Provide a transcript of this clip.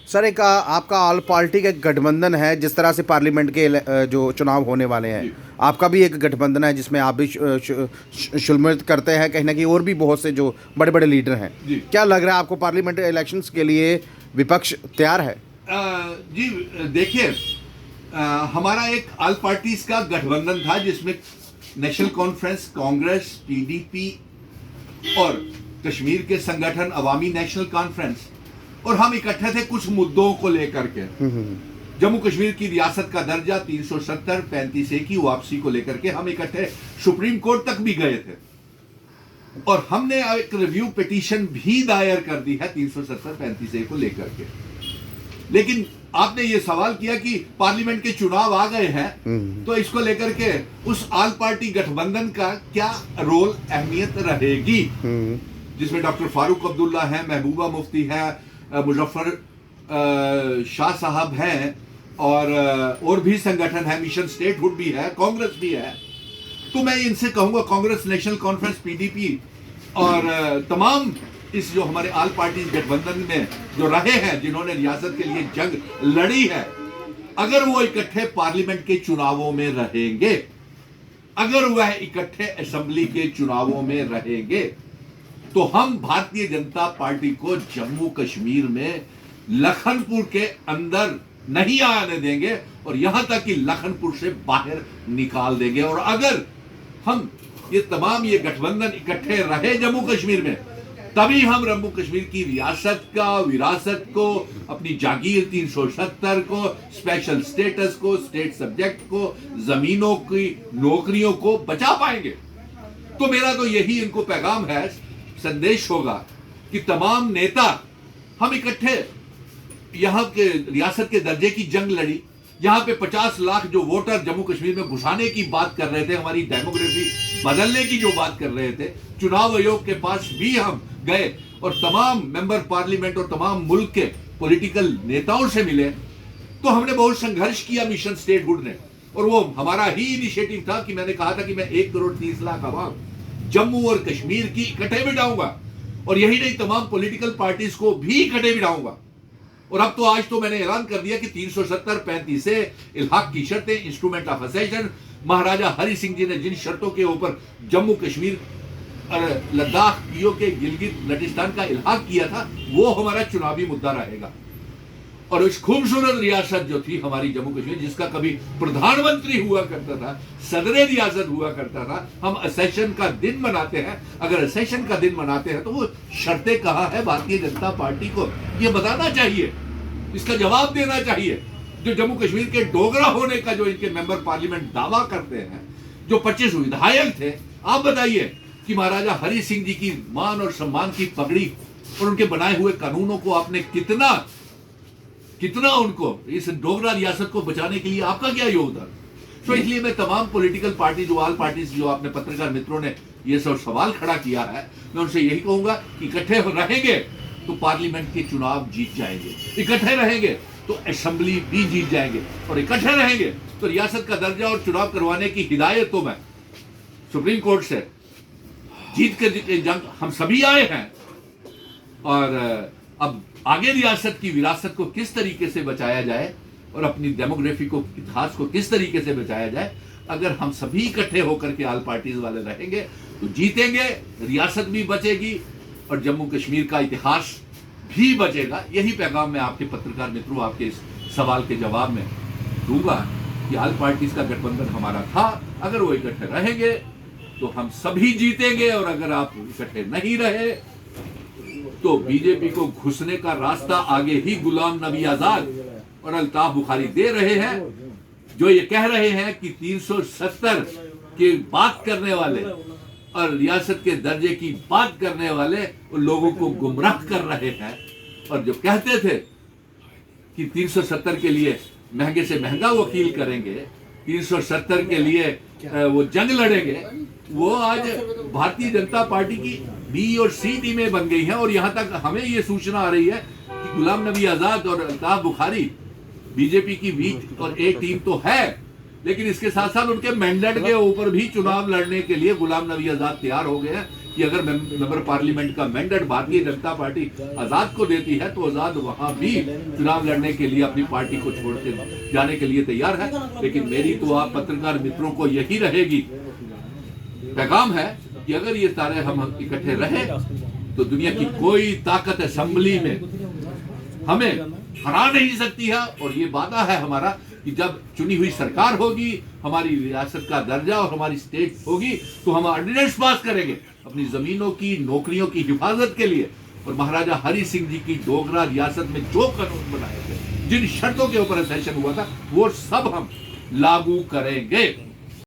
Sir एक आपका all party का एक गठबंधन है, जिस तरह से पार्लियामेंट के जो चुनाव होने वाले हैं, आपका भी एक गठबंधन है जिसमें आप भी शुल्मित करते हैं कहीं ना कहीं, और भी बहुत से जो बड़े बड़े लीडर हैं। जी क्या लग रहा है आपको, पार्लियामेंट इलेक्शंस के लिए विपक्ष तैयार है? जी देखिए, हमारा एक ऑल पार्टीज का गठबंधन था जिसमें नेशनल कॉन्फ्रेंस, कांग्रेस, पीडीपी और कश्मीर के संगठन अवामी नेशनल कॉन्फ्रेंस, और हम इकट्ठे थे कुछ मुद्दों को लेकर के। जम्मू कश्मीर की रियासत का दर्जा 370 35A की वापसी को लेकर के हम इकट्ठे सुप्रीम कोर्ट तक भी गए थे, और हमने एक रिव्यू पिटीशन भी दायर कर दी है 370 35A को लेकर के। लेकिन आपने ये सवाल किया कि पार्लियामेंट के चुनाव आ गए हैं, तो इसको लेकर के उस ऑल पार्टी गठबंधन का क्या रोल, अहमियत रहेगी, जिसमें डॉक्टर फारूक अब्दुल्ला है, महबूबा मुफ्ती है, मुजफ्फर शाह साहब हैं, और भी संगठन है, मिशन स्टेटहुड भी है, कांग्रेस भी है। तो मैं इनसे कहूंगा, कांग्रेस, नेशनल कॉन्फ्रेंस, पीडीपी और तमाम इस जो हमारे ऑल पार्टी गठबंधन में जो रहे हैं, जिन्होंने रियासत के लिए जंग लड़ी है, अगर वो इकट्ठे पार्लियामेंट के चुनावों में रहेंगे, अगर वह इकट्ठे असेंबली के चुनावों में रहेंगे, तो हम भारतीय जनता पार्टी को जम्मू कश्मीर में लखनपुर के अंदर नहीं आने देंगे, और यहां तक कि लखनपुर से बाहर निकाल देंगे। और अगर हम ये तमाम ये गठबंधन इकट्ठे रहे जम्मू कश्मीर में, तभी हम जम्मू कश्मीर की रियासत का, विरासत को, अपनी जागीर 370 को, स्पेशल स्टेटस को, स्टेट सब्जेक्ट को, जमीनों की, नौकरियों को बचा पाएंगे। तो मेरा तो यही इनको पैगाम है, संदेश होगा कि तमाम नेता हम इकट्ठे यहां के रियासत के दर्जे की जंग लड़ी, यहां पे 50 लाख जो वोटर जम्मू कश्मीर में घुसाने की बात कर रहे थे, हमारी डेमोग्राफी बदलने की जो बात कर रहे थे, चुनाव आयोग के पास भी हम गए और तमाम मेंबर पार्लियामेंट और तमाम मुल्क के पॉलिटिकल नेताओं से मिले। तो हमने बहुत संघर्ष किया मिशन स्टेटहुड ने, और वो हमारा ही इनिशिएटिव था कि मैंने कहा था कि मैं 1 करोड़ 30 लाख आवाम जम्मू और कश्मीर की इकट्ठे बिठाऊंगा, और यही नहीं, तमाम पॉलिटिकल पार्टीज को भी इकट्ठे बिठाऊंगा। और अब तो आज तो मैंने ऐलान कर दिया कि 370 35A इल्हाक की शर्तें, इंस्ट्रूमेंट ऑफ असेशन, महाराजा हरि सिंह जी ने जिन शर्तों के ऊपर जम्मू कश्मीर, लद्दाख, पीओके, गिलगित बल्टिस्तान का इल्हाक किया था, वो हमारा चुनावी मुद्दा रहेगा। और इस खूबसूरत रियासत जो थी हमारी जम्मू कश्मीर, जिसका कभी प्रधानमंत्री हुआ करता था, सदरे रियासत हुआ करता था, हम असेशन का दिन मनाते हैं। अगर असेशन का दिन मनाते हैं तो वो शर्तें कहाँ है भारतीय जनता पार्टी को, ये बताना चाहिए, इसका जवाब देना चाहिए। जो जम्मू कश्मीर के डोगरा होने का जो इनके मेंबर पार्लियामेंट दावा करते हैं, जो 25 विधायक थे, आप बताइए कि महाराजा हरि सिंह जी की मान और सम्मान की पगड़ी और उनके बनाए हुए कानूनों को आपने कितना उनको, इस डोगरा रियासत को बचाने के लिए आपका क्या योगदान। तो इसलिए मैं तमाम पॉलिटिकल पार्टी, जो ऑल पार्टी, जो आपने पत्रकार मित्रों ने ये सब सवाल खड़ा किया है, मैं उनसे यही कहूंगा कि इकट्ठे रहेंगे तो पार्लियामेंट के चुनाव जीत जाएंगे, इकट्ठे रहेंगे तो असेंबली भी जीत जाएंगे, और इकट्ठे रहेंगे तो रियासत का दर्जा और चुनाव करवाने की हिदायत तो मैं सुप्रीम कोर्ट से जीत कर जंग हम सभी आए हैं। और अब आगे रियासत की विरासत को किस तरीके से बचाया जाए, और अपनी डेमोग्राफी को, इतिहास को किस तरीके से बचाया जाए, अगर हम सभी इकट्ठे होकर के ऑल पार्टीज वाले रहेंगे तो जीतेंगे, रियासत भी बचेगी और जम्मू कश्मीर का इतिहास भी बचेगा। यही पैगाम मैं आपके पत्रकार मित्रों, आपके इस सवाल के जवाब में दूंगा कि ऑल पार्टीज का गठबंधन हमारा था, अगर वो इकट्ठे रहेंगे तो हम सभी जीतेंगे, और अगर आप इकट्ठे नहीं रहे तो बीजेपी को घुसने का रास्ता आगे ही गुलाम नबी आजाद और अल्ताफ बुखारी दे रहे हैं, जो ये कह रहे हैं कि 370 की बात करने वाले और रियासत के दर्जे की बात करने वाले उन लोगों को गुमराह कर रहे हैं। और जो कहते थे कि 370 के लिए महंगे से महंगा वकील करेंगे, 370 के लिए वो जंग लड़ेंगे, वो आज भारतीय जनता पार्टी की बी और सी टीमें बन गई हैं। और यहां तक हमें ये सूचना आ रही है कि गुलाम नबी आजाद और अल्ताफ बुखारी बीजेपी की बी और ए टीम तो है, लेकिन इसके साथ साथ उनके मैंडेट के ऊपर भी चुनाव लड़ने के लिए गुलाम नबी आजाद तैयार हो गए हैं कि अगर मेंबर पार्लियामेंट का मैंडेट भारतीय जनता पार्टी आजाद को देती है तो आजाद वहां भी चुनाव लड़ने के लिए अपनी पार्टी को छोड़ के जाने के लिए तैयार है। लेकिन मेरी तो आप पत्रकार मित्रों को यही रहेगी, पैगाम है कि अगर ये सारे हम इकट्ठे रहे तो दुनिया की कोई ताकत असेंबली में हमें हरा नहीं सकती है। और ये वादा है हमारा कि जब चुनी हुई सरकार होगी, हमारी रियासत का दर्जा और हमारी स्टेट होगी, तो हम ऑर्डिनेंस पास करेंगे अपनी जमीनों की, नौकरियों की हिफाजत के लिए। और महाराजा हरि सिंह जी की डोगरा रियासत में जो कानून बनाए थे, जिन शर्तों के ऊपर सेशन हुआ था, वो सब हम लागू करेंगे।